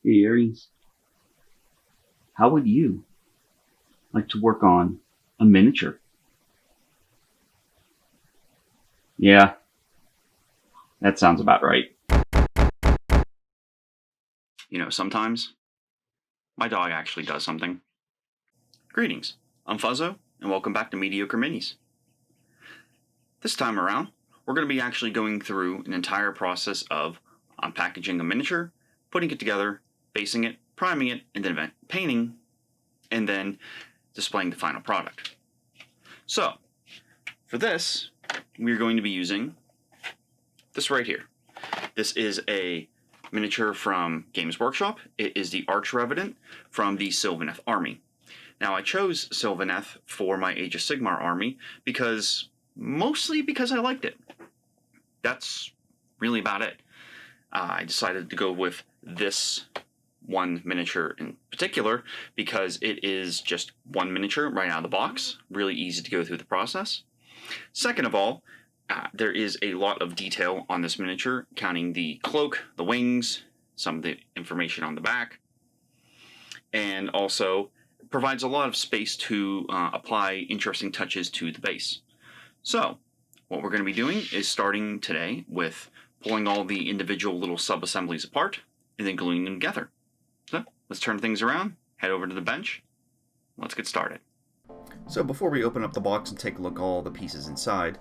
Hey Aries, how would you like to work on a miniature? Yeah, that sounds about right. Sometimes my dog actually does something. Greetings, I'm Fuzzo, and welcome back to Mediocre Minis. This time around, we're going to be actually going through an entire process of unpackaging a miniature, putting it together, basing it, priming it, and then painting, and then displaying the final product. So, for this, we're going to be using this right here. This is a miniature from Games Workshop. It is the Arch-Reverant from the Sylvaneth army. Now, I chose Sylvaneth for my Age of Sigmar army mostly because I liked it. That's really about it. I decided to go with this one miniature in particular because it is just one miniature right out of the box, really easy to go through the process. Second of all, there is a lot of detail on this miniature, counting the cloak, the wings, some of the information on the back, and also provides a lot of space to apply interesting touches to the base. So, what we're going to be doing is starting today with pulling all the individual little sub-assemblies apart and then gluing them together. So, let's turn things around, head over to the bench, let's get started. So before we open up the box and take a look at all the pieces inside,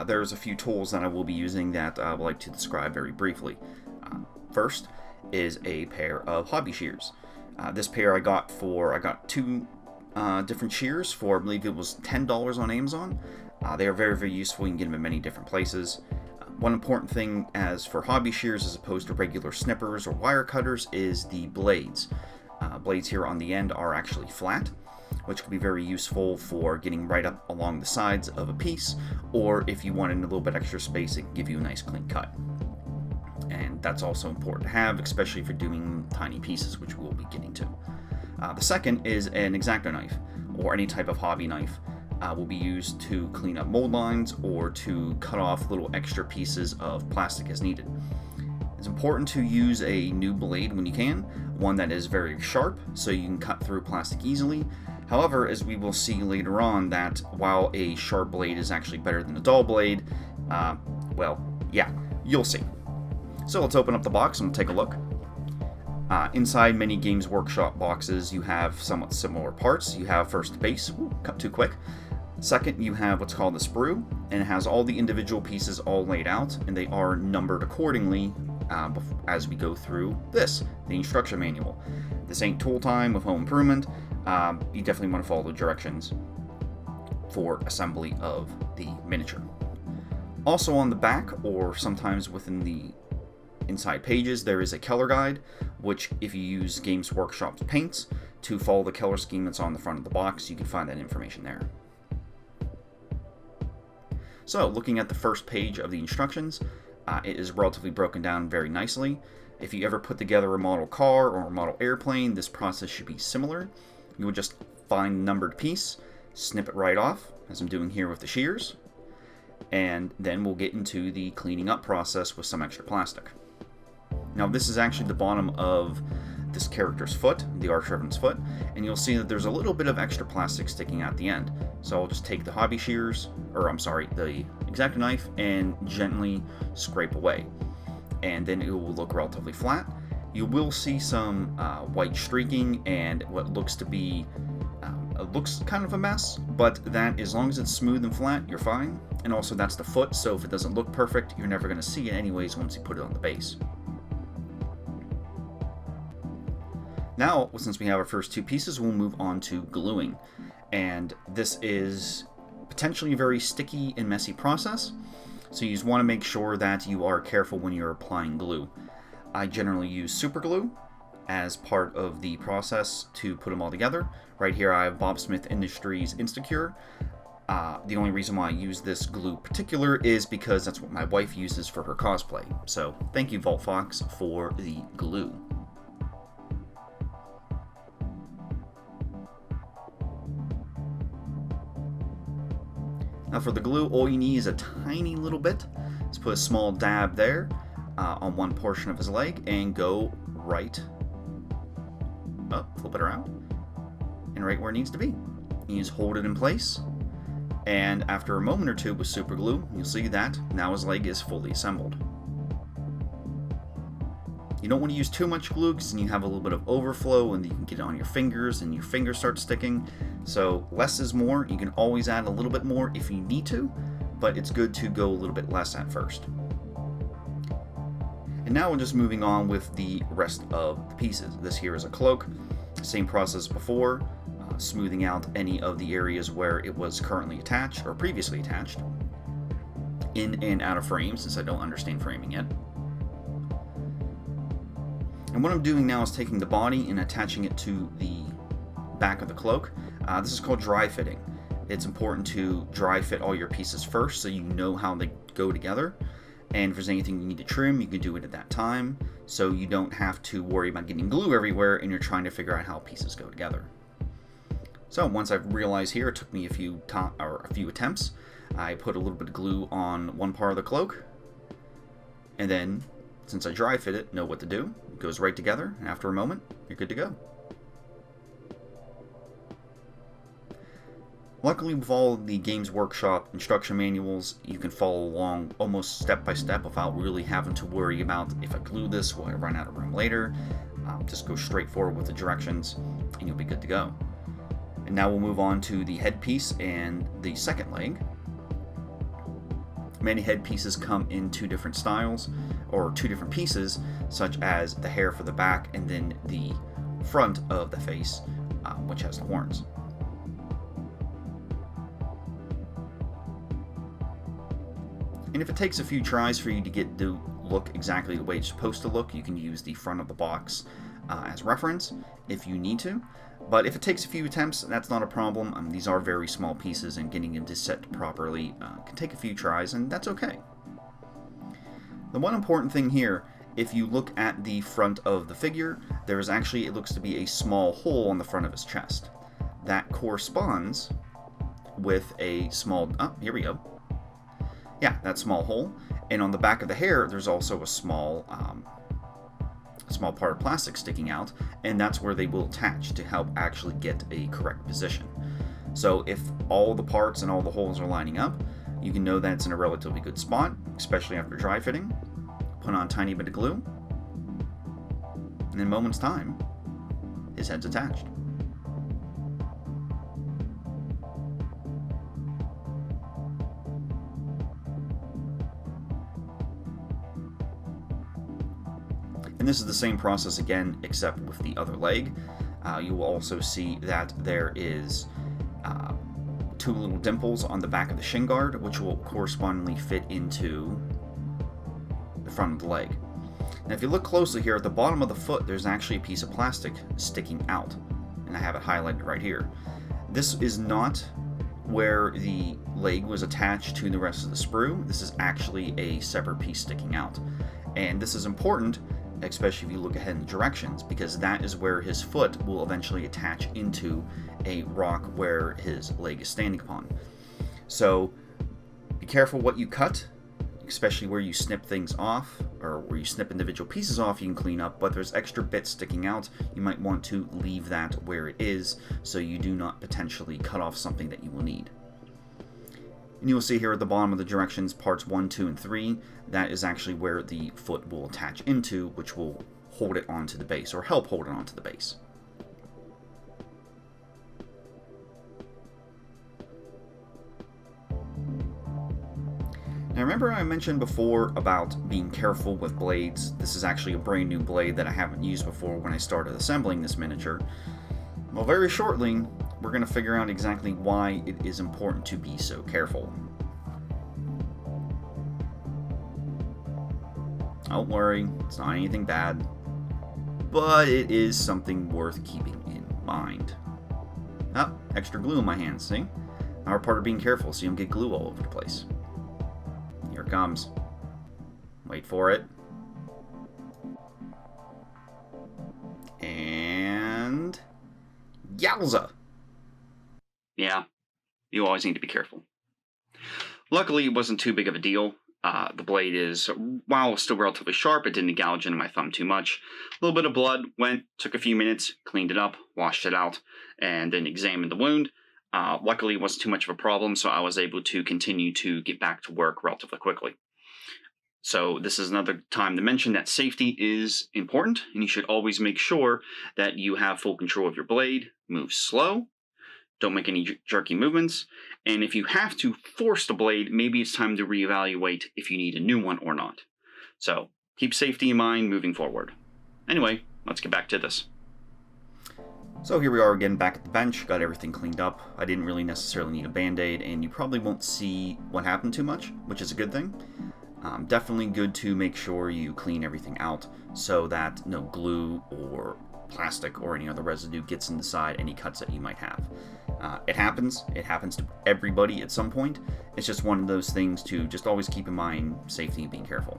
there's a few tools that I will be using that I would like to describe very briefly. First is a pair of hobby shears. This pair I got two different shears for, I believe it was $10 on Amazon. They are very, very useful. You can get them in many different places. One important thing as for hobby shears as opposed to regular snippers or wire cutters is the blades. Blades here on the end are actually flat, which can be very useful for getting right up along the sides of a piece, or if you wanted a little bit extra space, it can give you a nice clean cut. And that's also important to have, especially for doing tiny pieces, which we'll be getting to. The second is an X-Acto knife, or any type of hobby knife. Will be used to clean up mold lines or to cut off little extra pieces of plastic as needed. It's important to use a new blade when you can, one that is very sharp so you can cut through plastic easily. However, as we will see later on, that while a sharp blade is actually better than a dull blade, you'll see. So let's open up the box and we'll take a look. Inside many Games Workshop boxes, you have somewhat similar parts. You have first the base, cut too quick. Second, you have what's called the sprue, and it has all the individual pieces all laid out, and they are numbered accordingly as we go through the instruction manual. This ain't tool time with home improvement. You definitely want to follow the directions for assembly of the miniature. Also on the back, or sometimes within the inside pages, there is a color guide, which if you use Games Workshop's paints to follow the color scheme that's on the front of the box, you can find that information there. So, looking at the first page of the instructions, it is relatively broken down very nicely. If you ever put together a model car or a model airplane, this process should be similar. You would just find a numbered piece, snip it right off, as I'm doing here with the shears, and then we'll get into the cleaning up process with some extra plastic. Now, this is actually the bottom of this character's foot, the Arch-Reverant's foot, and you'll see that there's a little bit of extra plastic sticking out the end. So I'll just take the hobby shears, the X-Acto knife, and gently scrape away. And then it will look relatively flat. You will see some white streaking and what looks to be, it looks kind of a mess, but that, as long as it's smooth and flat, you're fine. And also that's the foot, so if it doesn't look perfect, you're never going to see it anyways once you put it on the base. Now, since we have our first two pieces, we'll move on to gluing. And this is potentially a very sticky and messy process, so you just want to make sure that you are careful when you're applying glue. I generally use super glue as part of the process to put them all together. Right here I have Bob Smith Industries Instacure. The only reason why I use this glue particular is because that's what my wife uses for her cosplay. So thank you, Vault Fox, for the glue. Now for the glue, all you need is a tiny little bit. Let's put a small dab there on one portion of his leg and go right up, flip it around, and right where it needs to be. You just hold it in place, and after a moment or two with super glue, you'll see that now his leg is fully assembled. You don't want to use too much glue because then you have a little bit of overflow and you can get it on your fingers and your fingers start sticking. So less is more. You can always add a little bit more if you need to, but it's good to go a little bit less at first. And now we're just moving on with the rest of the pieces. This here is a cloak. Same process before, smoothing out any of the areas where it was currently attached or previously attached, in and out of frame since I don't understand framing yet. And what I'm doing now is taking the body and attaching it to the back of the cloak. This is called dry fitting. It's important to dry fit all your pieces first so you know how they go together. And if there's anything you need to trim, you can do it at that time, so you don't have to worry about getting glue everywhere and you're trying to figure out how pieces go together. So once I've realized here, it took me a few attempts. I put a little bit of glue on one part of the cloak, and then since I dry fit it, know what to do. It goes right together, and after a moment, you're good to go. Luckily, with all the Games Workshop instruction manuals, you can follow along almost step by step without really having to worry about if I glue this, will I run out of room later. Just go straight forward with the directions, and you'll be good to go. And now we'll move on to the headpiece and the second leg. Many headpieces come in two different styles, or two different pieces, such as the hair for the back and then the front of the face, which has the horns. And if it takes a few tries for you to get to look exactly the way it's supposed to look, you can use the front of the box as reference if you need to. But if it takes a few attempts, that's not a problem. These are very small pieces, and getting them to set properly can take a few tries, and that's okay. The one important thing here, if you look at the front of the figure, there is actually, it looks to be a small hole on the front of his chest. That corresponds with a small, here we go. Yeah, that small hole. And on the back of the hair, there's also a small part of plastic sticking out, and that's where they will attach to help actually get a correct position. So if all the parts and all the holes are lining up, you can know that it's in a relatively good spot, especially after dry fitting. Put on a tiny bit of glue, and in a moment's time, his head's attached. And this is the same process again, except with the other leg. You will also see that there is two little dimples on the back of the shin guard, which will correspondingly fit into the front of the leg. Now if you look closely here at the bottom of the foot, there's actually a piece of plastic sticking out, and I have it highlighted right here. This is not where the leg was attached to the rest of the sprue. This is actually a separate piece sticking out, and this is important, especially if you look ahead in directions, because that is where his foot will eventually attach into a rock where his leg is standing upon. So be careful what you cut, especially where you snip things off, or where you snip individual pieces off. You can clean up, but there's extra bits sticking out. You might want to leave that where it is so you do not potentially cut off something that you will need. And you will see here at the bottom of the directions, parts 1, 2, and 3, that is actually where the foot will attach into, which will hold it onto the base, or help hold it onto the base. Now remember I mentioned before about being careful with blades. This is actually a brand new blade that I haven't used before when I started assembling this miniature. Well, very shortly, we're going to figure out exactly why it is important to be so careful. Don't worry, it's not anything bad, but it is something worth keeping in mind. Oh, extra glue in my hands, see? Now part of being careful so you don't get glue all over the place. Here it comes. Wait for it. And yowza! Yeah, you always need to be careful. Luckily, it wasn't too big of a deal. The blade is, while still relatively sharp, it didn't gouge into my thumb too much. A little bit of blood took a few minutes, cleaned it up, washed it out, and then examined the wound. Luckily, it wasn't too much of a problem, so I was able to continue to get back to work relatively quickly. So this is another time to mention that safety is important, and you should always make sure that you have full control of your blade, move slow, don't make any jerky movements, and if you have to force the blade, maybe it's time to reevaluate if you need a new one or not. So keep safety in mind moving forward. Anyway, let's get back to this. So here we are again back at the bench, got everything cleaned up. I didn't really necessarily need a band-aid, and you probably won't see what happened too much, which is a good thing. Definitely good to make sure you clean everything out so that no glue or plastic or any other residue gets inside any cuts that you might have. It happens to everybody at some point. It's just one of those things to just always keep in mind, safety and being careful.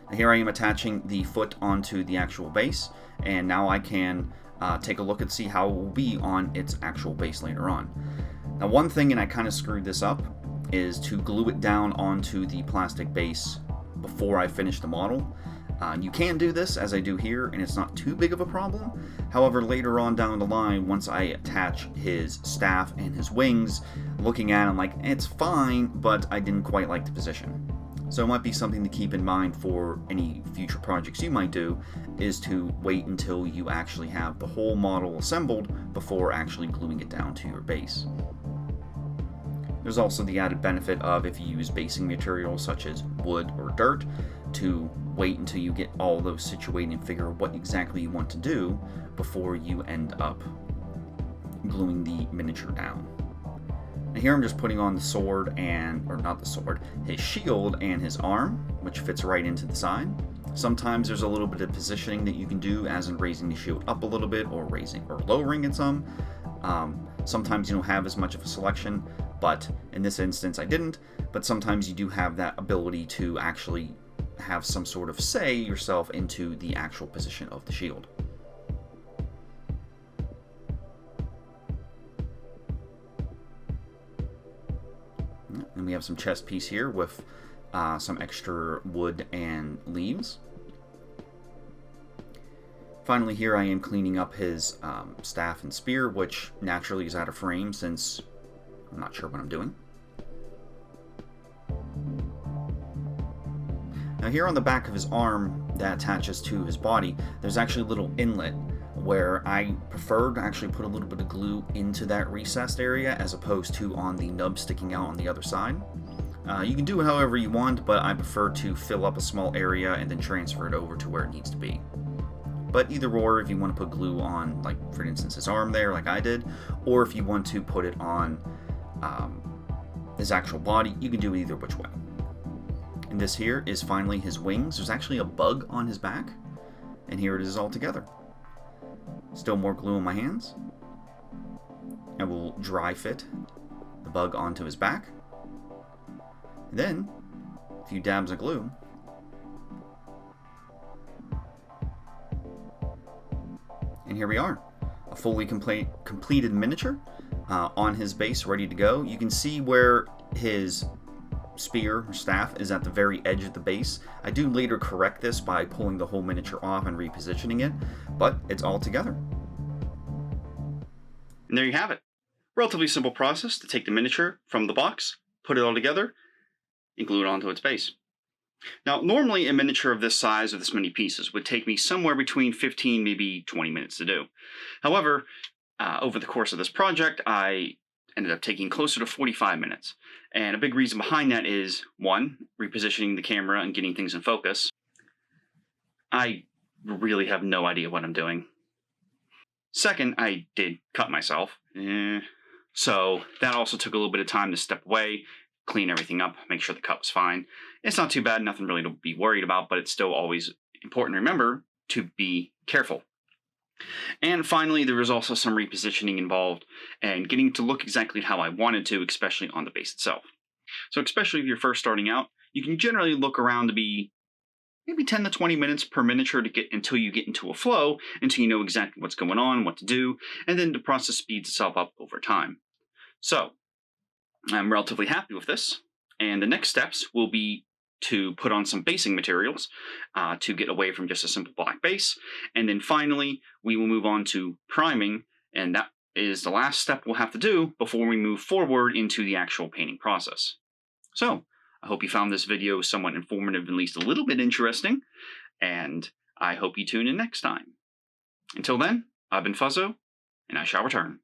Now here I am attaching the foot onto the actual base, and now I can take a look and see how it will be on its actual base later on. Now one thing, and I kind of screwed this up, is to glue it down onto the plastic base before I finish the model. You can do this, as I do here, and it's not too big of a problem. However, later on down the line, once I attach his staff and his wings, looking at him like, it's fine, but I didn't quite like the position. So it might be something to keep in mind for any future projects you might do, is to wait until you actually have the whole model assembled before actually gluing it down to your base. There's also the added benefit of, if you use basing materials such as wood or dirt, to wait until you get all those situated and figure out what exactly you want to do before you end up gluing the miniature down. Now here I'm just putting on the sword or not the sword, his shield and his arm, which fits right into the side. Sometimes there's a little bit of positioning that you can do, as in raising the shield up a little bit or raising or lowering it some. Sometimes you don't have as much of a selection, but in this instance I didn't. But sometimes you do have that ability to actually have some sort of say yourself into the actual position of the shield. And we have some chest piece here with some extra wood and leaves. Finally, here I am cleaning up his staff and spear, which naturally is out of frame since I'm not sure what I'm doing. Now here on the back of his arm that attaches to his body, there's actually a little inlet where I prefer to actually put a little bit of glue into that recessed area as opposed to on the nub sticking out on the other side. You can do it however you want, but I prefer to fill up a small area and then transfer it over to where it needs to be. But either or, if you want to put glue on, like for instance his arm there like I did, or if you want to put it on his actual body, you can do it either which way. And this here is finally his wings. There's actually a bug on his back, and here it is all together. Still more glue on my hands. I will dry fit the bug onto his back. And then a few dabs of glue. And here we are, a fully completed miniature on his base, ready to go. You can see where his spear or staff is at the very edge of the base. I do later correct this by pulling the whole miniature off and repositioning it, but it's all together. And there you have it. Relatively simple process to take the miniature from the box, put it all together, and glue it onto its base. Now, normally a miniature of this size, of this many pieces, would take me somewhere between 15, maybe 20 minutes to do. However, over the course of this project, I ended up taking closer to 45 minutes. And a big reason behind that is, one, repositioning the camera and getting things in focus. I really have no idea what I'm doing. Second, I did cut myself. So that also took a little bit of time to step away, clean everything up, make sure the cut was fine. It's not too bad, nothing really to be worried about, but it's still always important to remember to be careful. And finally, there was also some repositioning involved and getting to look exactly how I wanted to, especially on the base itself. So especially if you're first starting out, you can generally look around to be maybe 10 to 20 minutes per miniature to get until you get into a flow, until you know exactly what's going on, what to do, and then the process speeds itself up over time. So I'm relatively happy with this, And the next steps will be to put on some basing materials to get away from just a simple black base. And then finally, we will move on to priming, and that is the last step we'll have to do before we move forward into the actual painting process. So, I hope you found this video somewhat informative, at least a little bit interesting, and I hope you tune in next time. Until then, I've been Fuzzo, and I shall return.